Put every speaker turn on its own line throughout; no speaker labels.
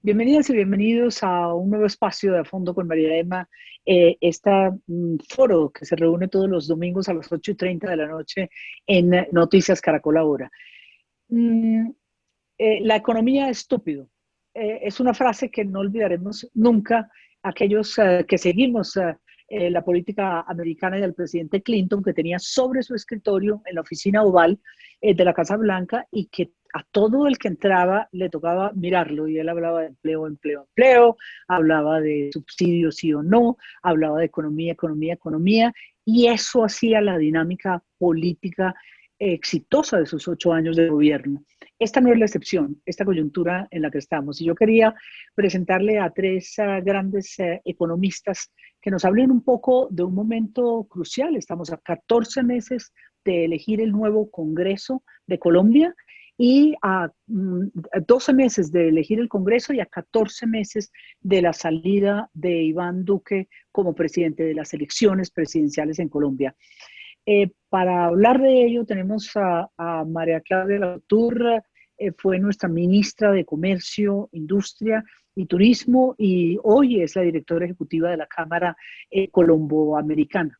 Bienvenidas y bienvenidos a un nuevo espacio de A Fondo con María Emma, este foro que se reúne todos los domingos a las 8:30 de la noche en Noticias Caracol Ahora. Mm, la economía es estúpido. Es una frase que no olvidaremos nunca aquellos que seguimos la política americana y del presidente Clinton, que tenía sobre su escritorio en la oficina oval de la Casa Blanca y que a todo el que entraba le tocaba mirarlo y él hablaba de empleo, empleo, empleo, hablaba de subsidios sí o no, hablaba de economía, economía, economía, y eso hacía la dinámica política exitosa de sus 8 años de gobierno. Esta no es la excepción, esta coyuntura en la que estamos. Y yo quería presentarle a tres grandes economistas que nos hablen un poco de un momento crucial. Estamos a 14 meses de elegir el nuevo Congreso de Colombia y a 12 meses de elegir el Congreso y a 14 meses de la salida de Iván Duque como presidente de las elecciones presidenciales en Colombia. Para hablar de ello tenemos a María Claudia Latour, fue nuestra ministra de Comercio, Industria y Turismo y hoy es la directora ejecutiva de la Cámara Colomboamericana.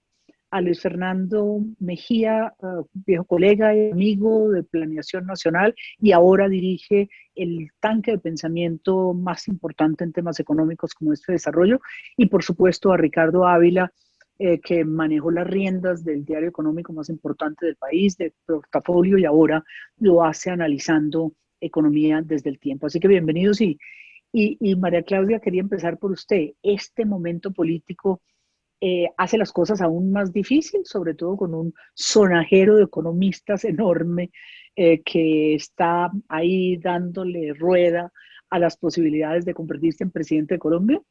A Luis Fernando Mejía, viejo colega y amigo de Planeación Nacional y ahora dirige el tanque de pensamiento más importante en temas económicos como este desarrollo. Y por supuesto a Ricardo Ávila, que manejó las riendas del diario económico más importante del país, de portafolio, y ahora lo hace analizando economía desde el tiempo. Así que bienvenidos y María Claudia, quería empezar por usted. Este momento político hace las cosas aún más difícil, sobre todo con un sonajero de economistas enorme que está ahí dándole rueda a las posibilidades de convertirse en presidente de Colombia.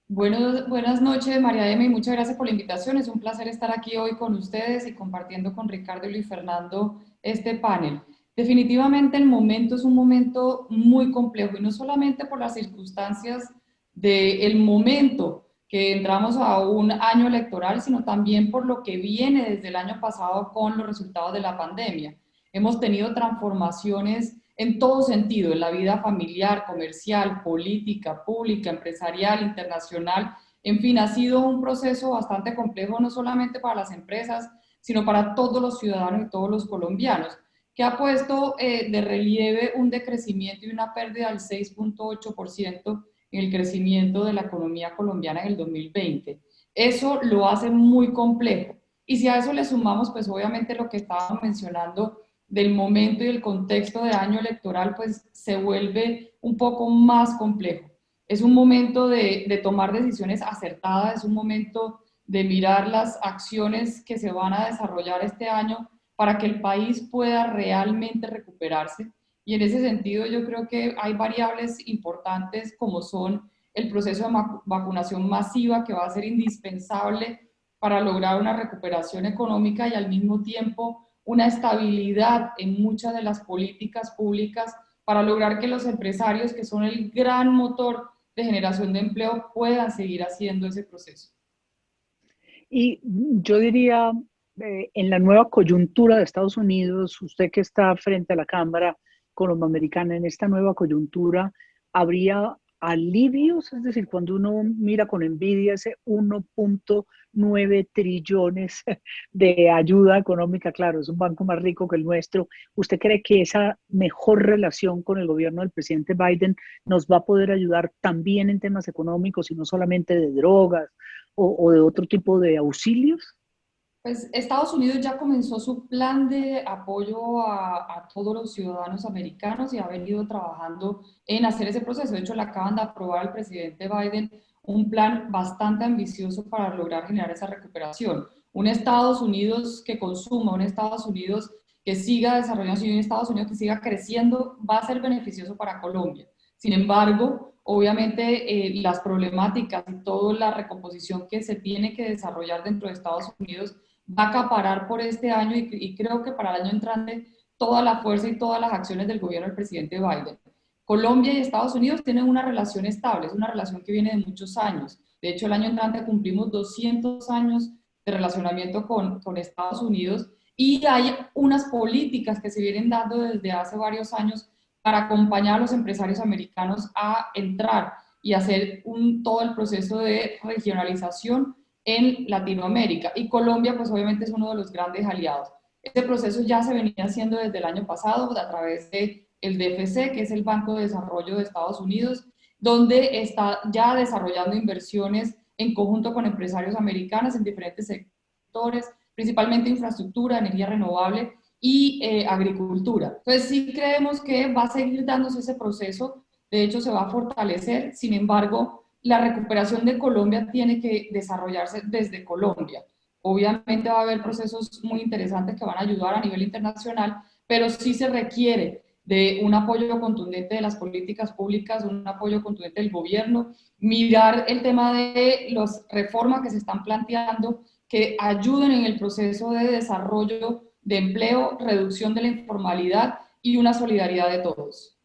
Buenas noches, María Emma, y muchas gracias por la invitación. Es un placer estar aquí hoy con ustedes y compartiendo con Ricardo y Luis Fernando este panel. Definitivamente el momento es un momento muy complejo y no solamente por las circunstancias del momento que entramos a un año electoral, sino también por lo que viene desde el año pasado con los resultados de la pandemia. Hemos tenido transformaciones en todo sentido, en la vida familiar, comercial, política, pública, empresarial, internacional. En fin, ha sido un proceso bastante complejo, no solamente para las empresas, sino para todos los ciudadanos y todos los colombianos, que ha puesto de relieve un decrecimiento y una pérdida del 6,8% en el crecimiento de la economía colombiana en el 2020. Eso lo hace muy complejo. Y si a eso le sumamos, pues obviamente lo que estábamos mencionando del momento y el contexto de año electoral, pues se vuelve un poco más complejo. Es un momento de tomar decisiones acertadas, es un momento de mirar las acciones que se van a desarrollar este año para que el país pueda realmente recuperarse. Y en ese sentido yo creo que hay variables importantes como son el proceso de vacunación masiva que va a ser indispensable para lograr una recuperación económica y al mismo tiempo una estabilidad en muchas de las políticas públicas para lograr que los empresarios, que son el gran motor de generación de empleo, puedan seguir haciendo ese proceso.
Y yo diría, en la nueva coyuntura de Estados Unidos, usted que está frente a la Cámara colomboamericana, en esta nueva coyuntura, ¿habría alivios? Es decir, cuando uno mira con envidia ese 1,9 trillones de ayuda económica, claro, es un banco más rico que el nuestro. ¿Usted cree que esa mejor relación con el gobierno del presidente Biden nos va a poder ayudar también en temas económicos y no solamente de drogas o de otro tipo de auxilios?
Pues Estados Unidos ya comenzó su plan de apoyo a todos los ciudadanos americanos y ha venido trabajando en hacer ese proceso. De hecho, le acaban de aprobar al presidente Biden un plan bastante ambicioso para lograr generar esa recuperación. Un Estados Unidos que consuma, un Estados Unidos que siga desarrollándose y un Estados Unidos que siga creciendo va a ser beneficioso para Colombia. Sin embargo, obviamente las problemáticas y toda la recomposición que se tiene que desarrollar dentro de Estados Unidos va a acaparar por este año y creo que para el año entrante toda la fuerza y todas las acciones del gobierno del presidente Biden. Colombia y Estados Unidos tienen una relación estable, es una relación que viene de muchos años. De hecho, el año entrante cumplimos 200 años de relacionamiento con Estados Unidos y hay unas políticas que se vienen dando desde hace varios años para acompañar a los empresarios americanos a entrar y hacer todo el proceso de regionalización en Latinoamérica. Y Colombia, pues obviamente es uno de los grandes aliados. Este proceso ya se venía haciendo desde el año pasado a través del DFC, que es el Banco de Desarrollo de Estados Unidos, donde está ya desarrollando inversiones en conjunto con empresarios americanos en diferentes sectores, principalmente infraestructura, energía renovable y agricultura. Entonces sí creemos que va a seguir dándose ese proceso, de hecho se va a fortalecer, sin embargo, la recuperación de Colombia tiene que desarrollarse desde Colombia. Obviamente va a haber procesos muy interesantes que van a ayudar a nivel internacional, pero sí se requiere de un apoyo contundente de las políticas públicas, un apoyo contundente del gobierno, mirar el tema de las reformas que se están planteando que ayuden en el proceso de desarrollo de empleo, reducción de la informalidad y una solidaridad de todos.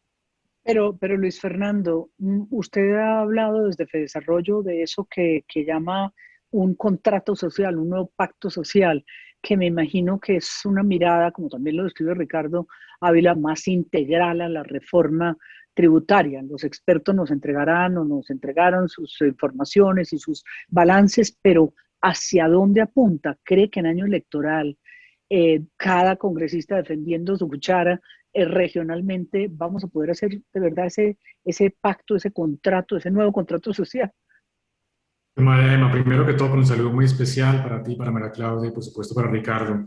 Pero Luis Fernando, usted ha hablado desde FEDesarrollo de eso que llama un contrato social, un nuevo pacto social, que me imagino que es una mirada, como también lo describe Ricardo Ávila, más integral a la reforma tributaria. Los expertos nos entregarán o nos entregaron sus informaciones y sus balances, pero ¿hacia dónde apunta? ¿Cree que en año electoral cada congresista defendiendo su cuchara regionalmente vamos a poder hacer de verdad ese pacto, ese contrato, ese nuevo contrato social?
María Emma, primero que todo, con un saludo muy especial para ti, para María Claudia y por supuesto para Ricardo.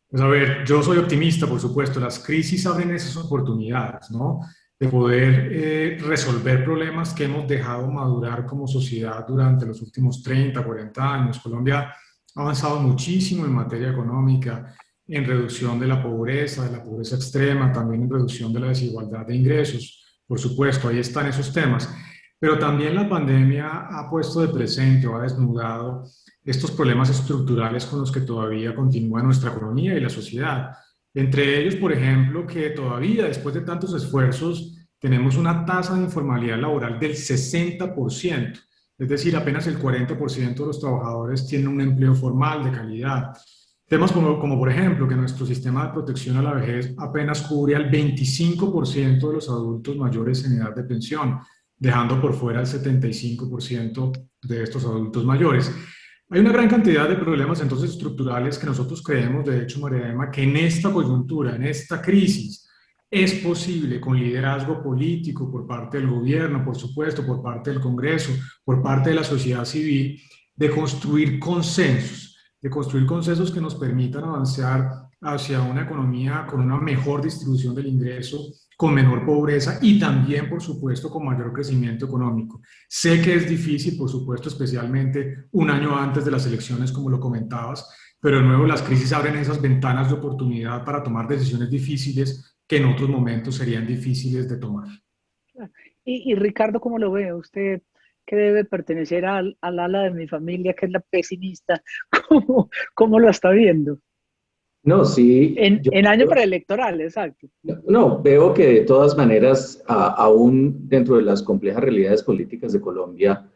Pues a ver, yo soy optimista, por supuesto, las crisis abren esas oportunidades, ¿no? De poder resolver problemas que hemos dejado madurar como sociedad durante los últimos 30, 40 años. Colombia ha avanzado muchísimo en materia económica, en reducción de la pobreza extrema, también en reducción de la desigualdad de ingresos. Por supuesto, ahí están esos temas. Pero también la pandemia ha puesto de presente o ha desnudado estos problemas estructurales con los que todavía continúa nuestra economía y la sociedad. Entre ellos, por ejemplo, que todavía después de tantos esfuerzos tenemos una tasa de informalidad laboral del 60%, es decir, apenas el 40% de los trabajadores tienen un empleo formal de calidad. Temas como por ejemplo que nuestro sistema de protección a la vejez apenas cubre al 25% de los adultos mayores en edad de pensión, dejando por fuera el 75% de estos adultos mayores. Hay una gran cantidad de problemas entonces estructurales que nosotros creemos, de hecho, María Emma, que en esta coyuntura, en esta crisis, es posible con liderazgo político por parte del gobierno, por supuesto, por parte del Congreso, por parte de la sociedad civil, de construir consensos que nos permitan avanzar hacia una economía con una mejor distribución del ingreso, con menor pobreza y también, por supuesto, con mayor crecimiento económico. Sé que es difícil, por supuesto, especialmente un año antes de las elecciones, como lo comentabas, pero de nuevo las crisis abren esas ventanas de oportunidad para tomar decisiones difíciles que en otros momentos serían difíciles de tomar.
Y Ricardo, ¿cómo lo ve? Usted que debe pertenecer al ala de mi familia, que es la pesimista, ¿cómo lo está viendo?
No, sí.
En año preelectoral, exacto.
No, veo que de todas maneras, aún dentro de las complejas realidades políticas de Colombia,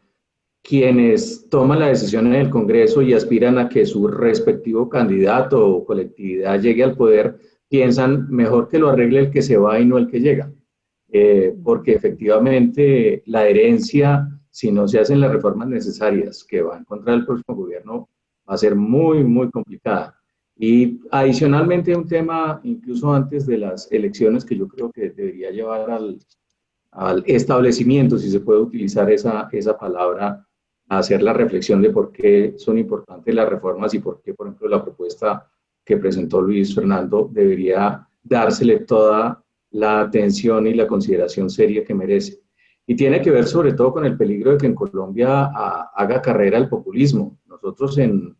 quienes toman la decisión en el Congreso y aspiran a que su respectivo candidato o colectividad llegue al poder, piensan mejor que lo arregle el que se va y no el que llega. Porque efectivamente la herencia, si no se hacen las reformas necesarias que va a encontrar el próximo gobierno, va a ser muy, muy complicada. Y adicionalmente un tema, incluso antes de las elecciones, que yo creo que debería llevar al establecimiento, si se puede utilizar esa palabra, a hacer la reflexión de por qué son importantes las reformas y por qué, por ejemplo, la propuesta que presentó Luis Fernando debería dársele toda la atención y la consideración seria que merece. Y tiene que ver sobre todo con el peligro de que en Colombia haga carrera el populismo. Nosotros en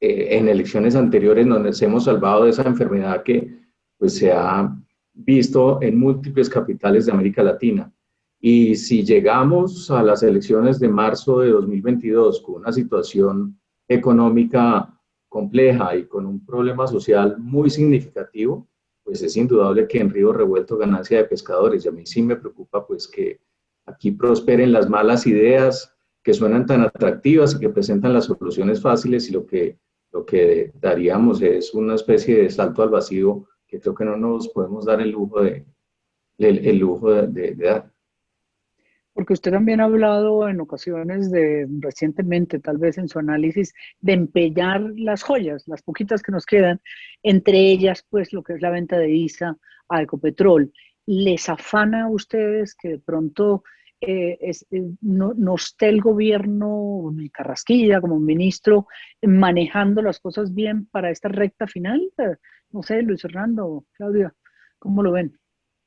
elecciones anteriores nos hemos salvado de esa enfermedad que pues, se ha visto en múltiples capitales de América Latina. Y si llegamos a las elecciones de marzo de 2022 con una situación económica compleja y con un problema social muy significativo, pues es indudable que en río revuelto ganancia de pescadores. Y a mí sí me preocupa pues que aquí prosperen las malas ideas que suenan tan atractivas y que presentan las soluciones fáciles y lo que daríamos es una especie de salto al vacío que creo que no nos podemos dar el lujo de dar.
Porque usted también ha hablado en ocasiones recientemente, tal vez en su análisis, de empeñar las joyas, las poquitas que nos quedan, entre ellas, pues, lo que es la venta de ISA a Ecopetrol. ¿Les afana a ustedes que de pronto no esté el gobierno, ni Carrasquilla como ministro, manejando las cosas bien para esta recta final? No sé, Luis Fernando, Claudia, ¿cómo lo ven?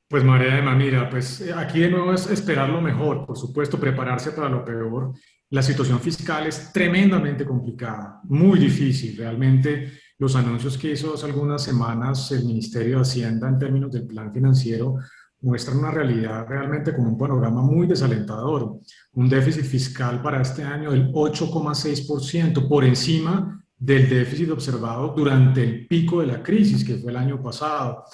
Pues María Emma, mira, pues aquí de nuevo es esperar lo mejor, por supuesto, prepararse para lo peor. La situación fiscal es tremendamente complicada, muy difícil. Realmente los anuncios que hizo hace algunas semanas el Ministerio de Hacienda en términos del plan financiero muestran una realidad realmente con un panorama muy desalentador. Un déficit fiscal para este año del 8,6%, por encima del déficit observado durante el pico de la crisis, que fue el año pasado.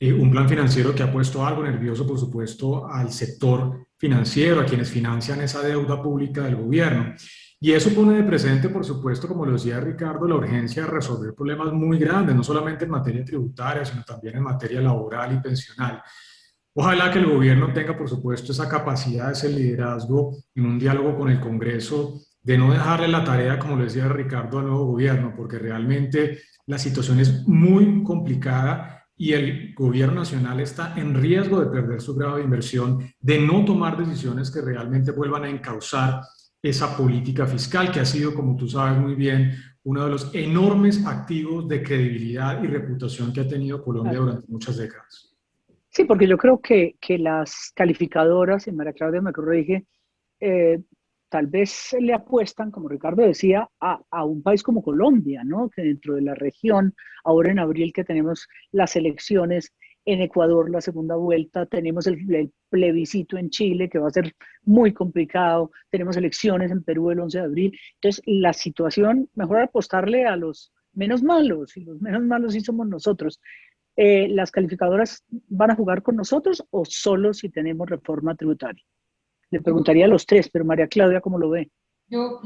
Un plan financiero que ha puesto algo nervioso, por supuesto, al sector financiero, a quienes financian esa deuda pública del gobierno. Y eso pone de presente, por supuesto, como lo decía Ricardo, la urgencia de resolver problemas muy grandes, no solamente en materia tributaria, sino también en materia laboral y pensional. Ojalá que el gobierno tenga, por supuesto, esa capacidad, ese liderazgo en un diálogo con el Congreso, de no dejarle la tarea, como lo decía Ricardo, al nuevo gobierno, porque realmente la situación es muy complicada y el gobierno nacional está en riesgo de perder su grado de inversión, de no tomar decisiones que realmente vuelvan a encauzar esa política fiscal, que ha sido, como tú sabes muy bien, uno de los enormes activos de credibilidad y reputación que ha tenido Colombia durante muchas décadas.
Sí, porque yo creo que las calificadoras, y María Claudia me corrige, eh, tal vez le apuestan, como Ricardo decía, a un país como Colombia, ¿no? Que dentro de la región, ahora en abril que tenemos las elecciones en Ecuador, la segunda vuelta, tenemos el plebiscito en Chile, que va a ser muy complicado, tenemos elecciones en Perú el 11 de abril. Entonces, la situación, mejor apostarle a los menos malos, y los menos malos sí somos nosotros. ¿Las calificadoras van a jugar con nosotros o solo si tenemos reforma tributaria? Le preguntaría a los tres, pero María Claudia, ¿cómo lo ve?
Yo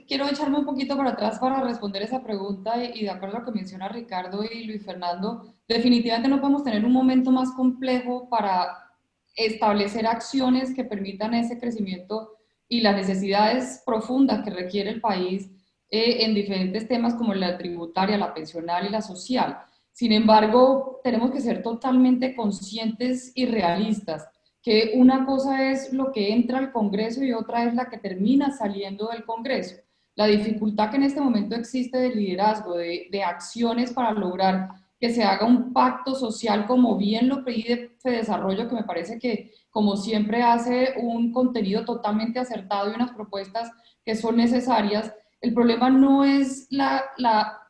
quiero echarme un poquito para atrás para responder esa pregunta y de acuerdo a lo que menciona Ricardo y Luis Fernando, definitivamente no podemos tener un momento más complejo para establecer acciones que permitan ese crecimiento y las necesidades profundas que requiere el país en diferentes temas como la tributaria, la pensional y la social. Sin embargo, tenemos que ser totalmente conscientes y realistas que una cosa es lo que entra al Congreso y otra es la que termina saliendo del Congreso. La dificultad que en este momento existe de liderazgo, de acciones para lograr que se haga un pacto social, como bien lo pide FEDesarrollo, que me parece que, como siempre, hace un contenido totalmente acertado y unas propuestas que son necesarias. El problema no es la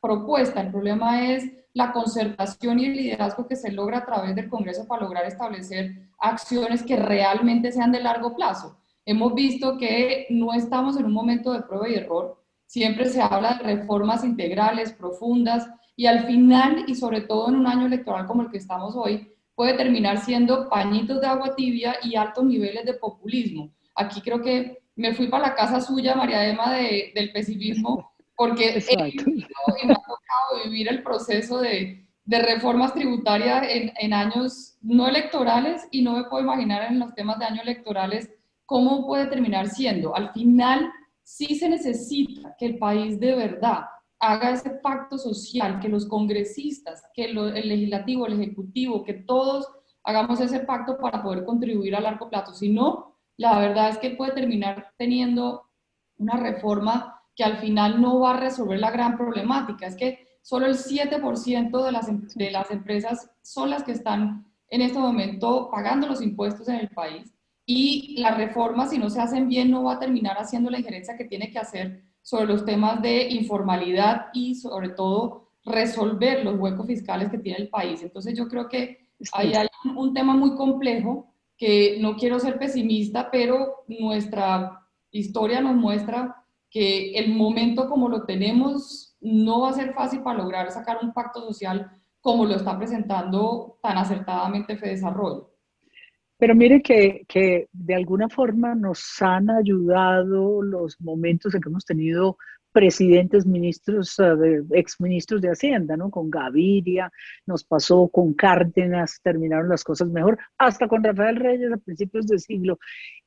propuesta, el problema es la concertación y el liderazgo que se logra a través del Congreso para lograr establecer acciones que realmente sean de largo plazo. Hemos visto que no estamos en un momento de prueba y error, siempre se habla de reformas integrales, profundas, y al final, y sobre todo en un año electoral como el que estamos hoy, puede terminar siendo pañitos de agua tibia y altos niveles de populismo. Aquí creo que me fui para la casa suya, María Emma, del pesimismo, porque he
Exacto.
vivido y me ha tocado vivir el proceso de reformas tributarias en años no electorales y no me puedo imaginar en los temas de años electorales cómo puede terminar siendo. Al final sí se necesita que el país de verdad haga ese pacto social, que los congresistas, que el legislativo, el ejecutivo, que todos hagamos ese pacto para poder contribuir a largo plazo. Si no, la verdad es que puede terminar teniendo una reforma que al final no va a resolver la gran problemática. Es que solo el 7% de las empresas son las que están en este momento pagando los impuestos en el país y la reforma, si no se hacen bien, no va a terminar haciendo la injerencia que tiene que hacer sobre los temas de informalidad y sobre todo resolver los huecos fiscales que tiene el país. Entonces yo creo que ahí hay un tema muy complejo que no quiero ser pesimista, pero nuestra historia nos muestra que el momento como lo tenemos no va a ser fácil para lograr sacar un pacto social como lo está presentando tan acertadamente FEDesarrollo.
Pero mire que de alguna forma nos han ayudado los momentos en que hemos tenido presidentes, ministros, exministros de Hacienda, ¿no? Con Gaviria, nos pasó con Cárdenas, terminaron las cosas mejor, hasta con Rafael Reyes a principios de siglo.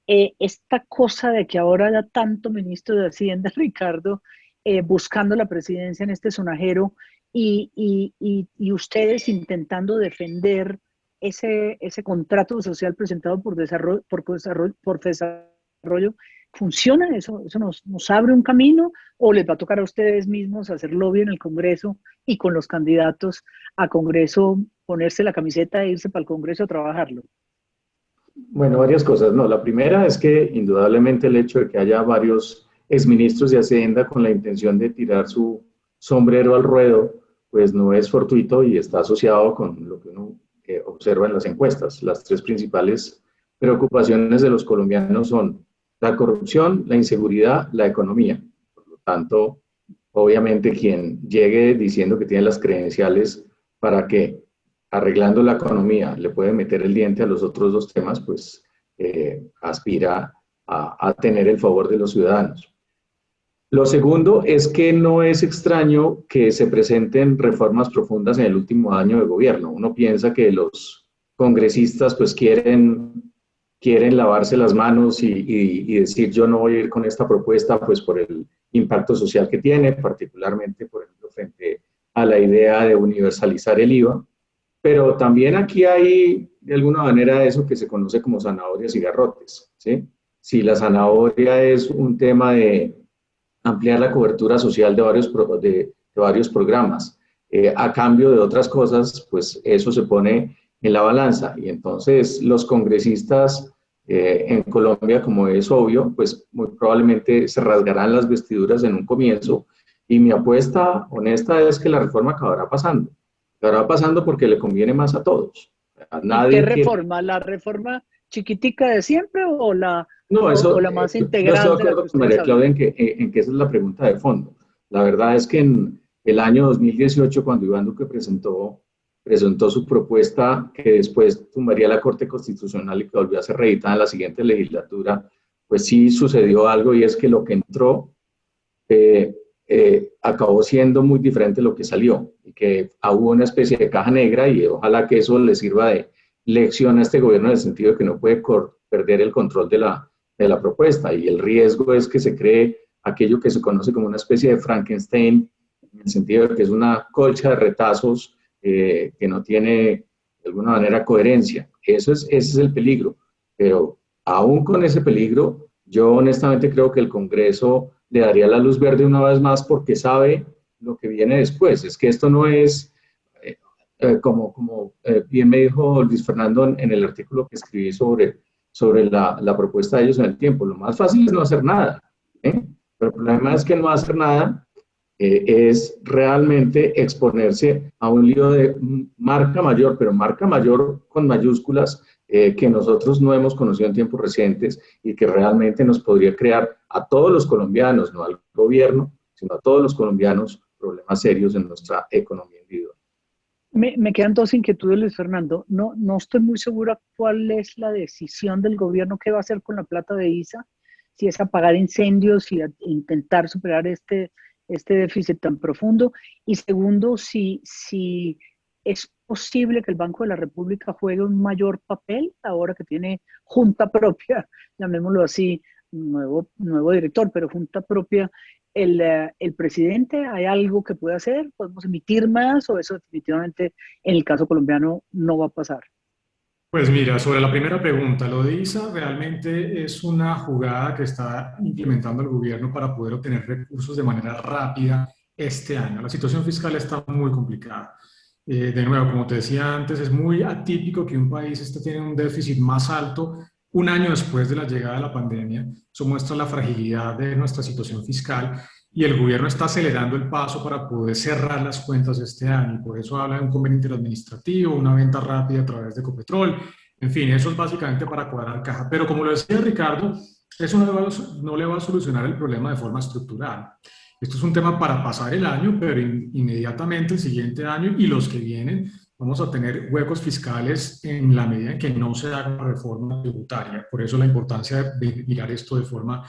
Esta cosa de que ahora haya tanto ministro de Hacienda, Ricardo, buscando la presidencia en este sonajero y ustedes intentando defender ese contrato social presentado por desarrollo, ¿funciona eso? ¿Eso nos abre un camino o les va a tocar a ustedes mismos hacer lobby en el Congreso y con los candidatos a Congreso ponerse la camiseta e irse para el Congreso a trabajarlo?
Bueno, varias cosas. No, la primera es que indudablemente el hecho de que haya varios exministros de Hacienda con la intención de tirar su sombrero al ruedo, pues no es fortuito y está asociado con lo que uno observa en las encuestas. Las tres principales preocupaciones de los colombianos son la corrupción, la inseguridad, la economía. Por lo tanto, obviamente quien llegue diciendo que tiene las credenciales para que arreglando la economía le puede meter el diente a los otros dos temas, pues aspira a tener el favor de los ciudadanos. Lo segundo es que no es extraño que se presenten reformas profundas en el último año de gobierno. Uno piensa que los congresistas pues quieren lavarse las manos y decir yo no voy a ir con esta propuesta pues por el impacto social que tiene, particularmente por ejemplo frente a la idea de universalizar el IVA. Pero también aquí hay, de alguna manera, eso que se conoce como zanahorias y garrotes, ¿sí? Si la zanahoria es un tema de ampliar la cobertura social de varios programas, a cambio de otras cosas, pues eso se pone en la balanza. Y entonces los congresistas en Colombia, como es obvio, pues muy probablemente se rasgarán las vestiduras en un comienzo. Y mi apuesta honesta es que la reforma acabará pasando. Acabará pasando porque le conviene más a todos. A nadie
¿Qué reforma? ¿La reforma chiquitica de siempre o la,
no, eso,
o la más integral?
yo estoy de acuerdo con María Claudia en que esa es la pregunta de fondo. La verdad es que en el año 2018, cuando Iván Duque presentó su propuesta, que después tumbaría la Corte Constitucional y que volvió a ser reeditada en la siguiente legislatura, pues sí sucedió algo y es que lo que entró acabó siendo muy diferente de lo que salió y que hubo una especie de caja negra y ojalá que eso le sirva de lección a este gobierno en el sentido de que no puede perder el control de la propuesta y el riesgo es que se cree aquello que se conoce como una especie de Frankenstein en el sentido de que es una colcha de retazos que no tiene de alguna manera coherencia. Ese es el peligro, pero aún con ese peligro yo honestamente creo que el Congreso le daría la luz verde una vez más porque sabe lo que viene después. Es que esto no es, como bien me dijo Luis Fernando en el artículo que escribí sobre la propuesta de ellos en el tiempo. Lo más fácil es no hacer nada. Pero el problema es que no hacer nada es realmente exponerse a un lío de marca mayor, pero marca mayor con mayúsculas, que nosotros no hemos conocido en tiempos recientes y que realmente nos podría crear a todos los colombianos, no al gobierno, sino a todos los colombianos, problemas serios en nuestra economía individual.
Me quedan dos inquietudes, Luis Fernando. No estoy muy segura cuál es la decisión del gobierno, qué va a hacer con la plata de ISA, si es apagar incendios y intentar superar este déficit tan profundo. Y segundo, si es posible que el Banco de la República juegue un mayor papel ahora que tiene junta propia, llamémoslo así, nuevo director, pero junta propia. El presidente, ¿hay algo que pueda hacer? ¿Podemos emitir más o eso definitivamente en el caso colombiano no va a pasar?
Pues mira, sobre la primera pregunta, lo de ISA realmente es una jugada que está implementando el gobierno para poder obtener recursos de manera rápida este año. La situación fiscal está muy complicada. De nuevo, como te decía antes, es muy atípico que un país esté teniendo un déficit más alto un año después de la llegada de la pandemia. Eso muestra la fragilidad de nuestra situación fiscal y el gobierno está acelerando el paso para poder cerrar las cuentas este año. Y por eso habla de un convenio interadministrativo, una venta rápida a través de Ecopetrol. En fin, eso es básicamente para cuadrar caja. Pero como lo decía Ricardo, eso no le va a solucionar el problema de forma estructural. Esto es un tema para pasar el año, pero inmediatamente el siguiente año y los que vienen vamos a tener huecos fiscales en la medida en que no se haga una reforma tributaria. Por eso la importancia de mirar esto de forma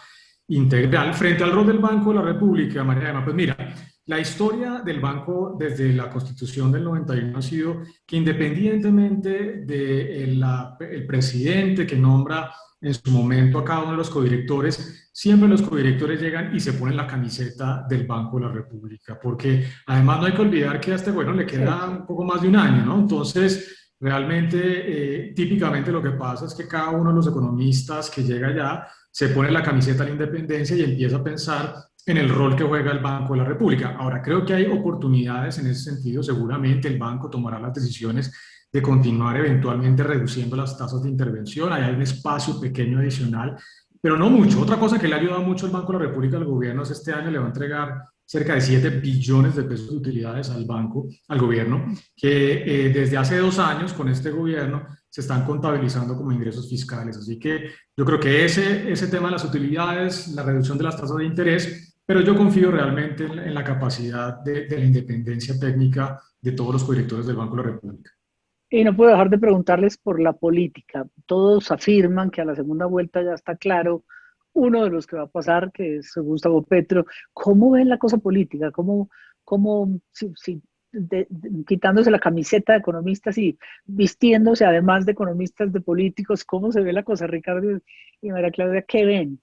integral. Frente al rol del Banco de la República, María Emma, pues mira, la historia del banco desde la Constitución del 91 ha sido que independientemente del el presidente que nombra en su momento a cada uno de los codirectores, siempre los codirectores llegan y se ponen la camiseta del Banco de la República, porque además no hay que olvidar que a este gobierno le queda un poco más de un año, ¿no? Entonces, realmente, típicamente lo que pasa es que cada uno de los economistas que llega allá se pone la camiseta de la independencia y empieza a pensar en el rol que juega el Banco de la República. Ahora, creo que hay oportunidades en ese sentido. Seguramente el banco tomará las decisiones de continuar eventualmente reduciendo las tasas de intervención. Ahí hay un espacio pequeño adicional, pero no mucho. Otra cosa que le ha ayudado mucho el Banco de la República al gobierno es este año le va a entregar cerca de 7 billones de pesos de utilidades al banco, al gobierno, que desde hace 2 años con este gobierno se están contabilizando como ingresos fiscales. Así que yo creo que ese tema de las utilidades, la reducción de las tasas de interés, pero yo confío realmente en la capacidad de la independencia técnica de todos los codirectores del Banco de la República.
Y no puedo dejar de preguntarles por la política. Todos afirman que a la segunda vuelta ya está claro uno de los que va a pasar, que es Gustavo Petro. ¿Cómo ven la cosa política? ¿Cómo quitándose la camiseta de economistas y vistiéndose además de economistas, de políticos, cómo se ve la cosa, Ricardo y María Claudia? ¿Qué ven?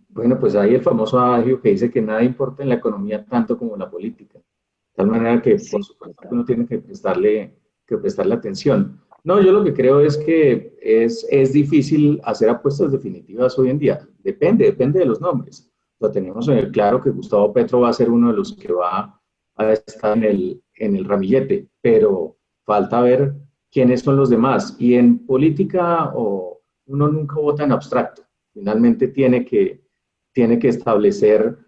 Bueno, pues hay el famoso adagio que dice que nada importa en la economía tanto como la política. De tal manera que, por supuesto, uno tiene que prestarle atención. No, yo lo que creo es que es difícil hacer apuestas definitivas hoy en día. Depende de los nombres. Lo tenemos claro que Gustavo Petro va a ser uno de los que va a estar en el ramillete, pero falta ver quiénes son los demás. Y en política uno nunca vota en abstracto. Finalmente tiene que establecer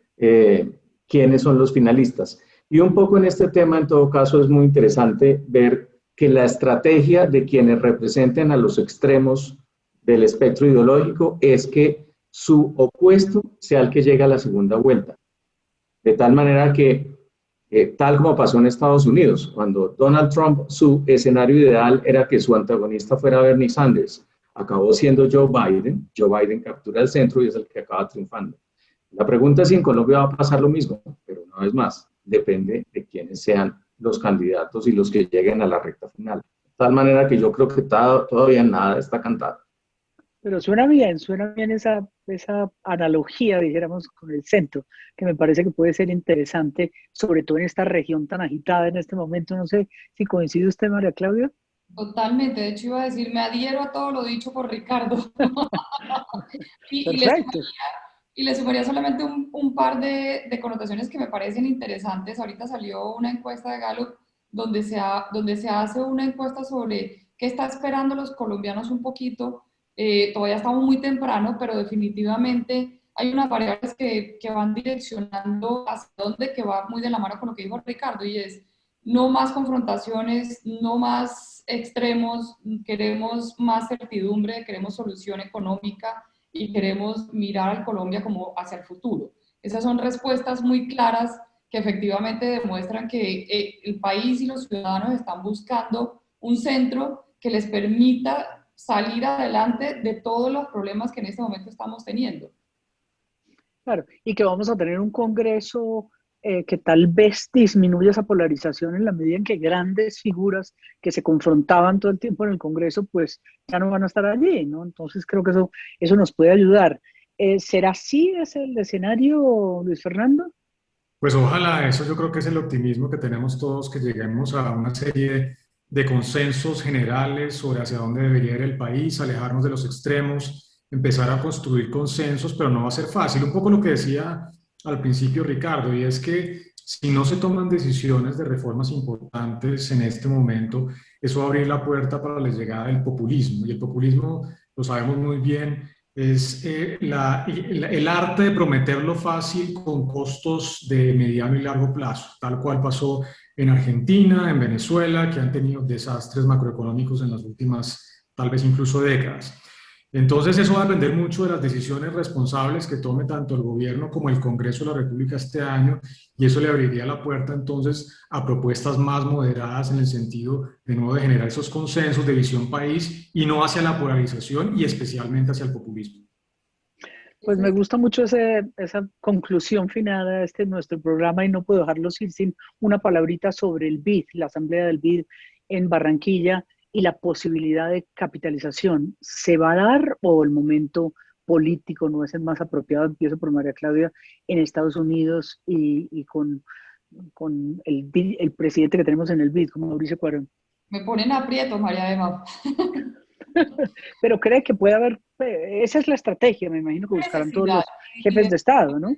quiénes son los finalistas. Y un poco en este tema, en todo caso, es muy interesante ver que la estrategia de quienes representen a los extremos del espectro ideológico es que su opuesto sea el que llega a la segunda vuelta. De tal manera que, tal como pasó en Estados Unidos, cuando Donald Trump, su escenario ideal era que su antagonista fuera Bernie Sanders, acabó siendo Joe Biden. Joe Biden captura el centro y es el que acaba triunfando. La pregunta es si en Colombia va a pasar lo mismo, pero una vez más, depende de quiénes sean los candidatos y los que lleguen a la recta final. De tal manera que yo creo que todavía nada está cantado.
Pero suena bien esa analogía, dijéramos, con el centro, que me parece que puede ser interesante, sobre todo en esta región tan agitada en este momento. No sé si coincide usted, María Claudia.
Totalmente, de hecho iba a decir, me adhiero a todo lo dicho por Ricardo.
Perfecto.
Y le sumaría solamente un par de connotaciones que me parecen interesantes. Ahorita salió una encuesta de Gallup donde se hace una encuesta sobre qué está esperando los colombianos un poquito. Todavía estamos muy temprano, pero definitivamente hay unas variables que van direccionando hacia dónde, que va muy de la mano con lo que dijo Ricardo, y es no más confrontaciones, no más extremos, queremos más certidumbre, queremos solución económica, y queremos mirar a Colombia como hacia el futuro. Esas son respuestas muy claras que efectivamente demuestran que el país y los ciudadanos están buscando un centro que les permita salir adelante de todos los problemas que en este momento estamos teniendo.
Claro, y que vamos a tener un Congreso que tal vez disminuya esa polarización en la medida en que grandes figuras que se confrontaban todo el tiempo en el Congreso, pues ya no van a estar allí, ¿no? Entonces creo que eso nos puede ayudar. ¿Será así ese el escenario, Luis Fernando?
Pues ojalá, eso yo creo que es el optimismo que tenemos todos, que lleguemos a una serie de consensos generales sobre hacia dónde debería ir el país, alejarnos de los extremos, empezar a construir consensos, pero no va a ser fácil. Un poco lo que decía al principio Ricardo, y es que si no se toman decisiones de reformas importantes en este momento, eso va a abrir la puerta para la llegada del populismo. Y el populismo, lo sabemos muy bien, es el arte de prometerlo fácil con costos de mediano y largo plazo, tal cual pasó en Argentina, en Venezuela, que han tenido desastres macroeconómicos en las últimas, tal vez incluso décadas. Entonces eso va a depender mucho de las decisiones responsables que tome tanto el gobierno como el Congreso de la República este año, y eso le abriría la puerta entonces a propuestas más moderadas en el sentido de nuevo de generar esos consensos de visión país y no hacia la polarización y especialmente hacia el populismo.
Pues me gusta mucho esa conclusión final a este nuestro programa y no puedo dejarlos ir sin una palabrita sobre el BID, la Asamblea del BID en Barranquilla y la posibilidad de capitalización. ¿Se va a dar o el momento político no es el más apropiado? Empiezo por María Claudia en Estados Unidos y con el presidente que tenemos en el BID, como Mauricio Cuarón.
Me ponen aprieto, María Emma.
Pero cree que puede haber, esa es la estrategia, me imagino que buscarán todos
Necesidad.
los jefes de Estado, ¿no?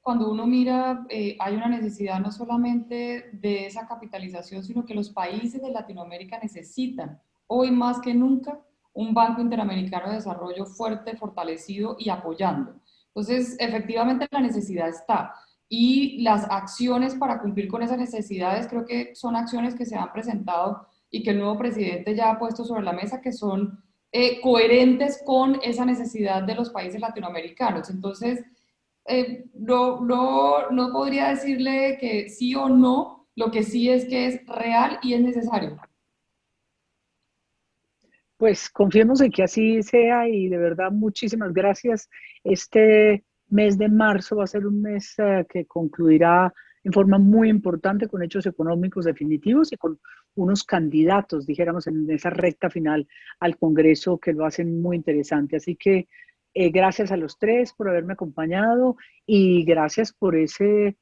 Cuando uno mira, hay una necesidad no solamente de esa capitalización, sino que los países de Latinoamérica necesitan, hoy más que nunca, un Banco Interamericano de Desarrollo fuerte, fortalecido y apoyando. Entonces, efectivamente la necesidad está. Y las acciones para cumplir con esas necesidades creo que son acciones que se han presentado y que el nuevo presidente ya ha puesto sobre la mesa, que son coherentes con esa necesidad de los países latinoamericanos. Entonces, no podría decirle que sí o no, lo que sí es que es real y es necesario.
Pues confiemos en que así sea y de verdad muchísimas gracias. Este mes de marzo va a ser un mes que concluirá en forma muy importante con hechos económicos definitivos y con unos candidatos, dijéramos, en esa recta final al Congreso que lo hacen muy interesante. Así que gracias a los tres por haberme acompañado y gracias por ese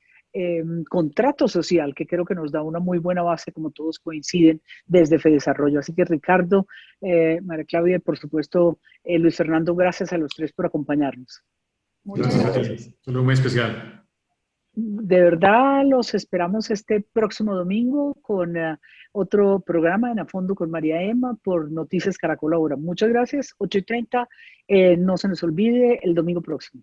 contrato social que creo que nos da una muy buena base, como todos coinciden, desde FEDesarrollo. Así que Ricardo, María Claudia y por supuesto Luis Fernando, gracias a los tres por acompañarnos.
Muchas
Gracias a
gracias.
ti. Saludo muy especial.
De verdad los esperamos este próximo domingo con otro programa en A Fondo con María Emma por Noticias Caracol Ahora. Muchas gracias, 8:30. No se nos olvide el domingo próximo.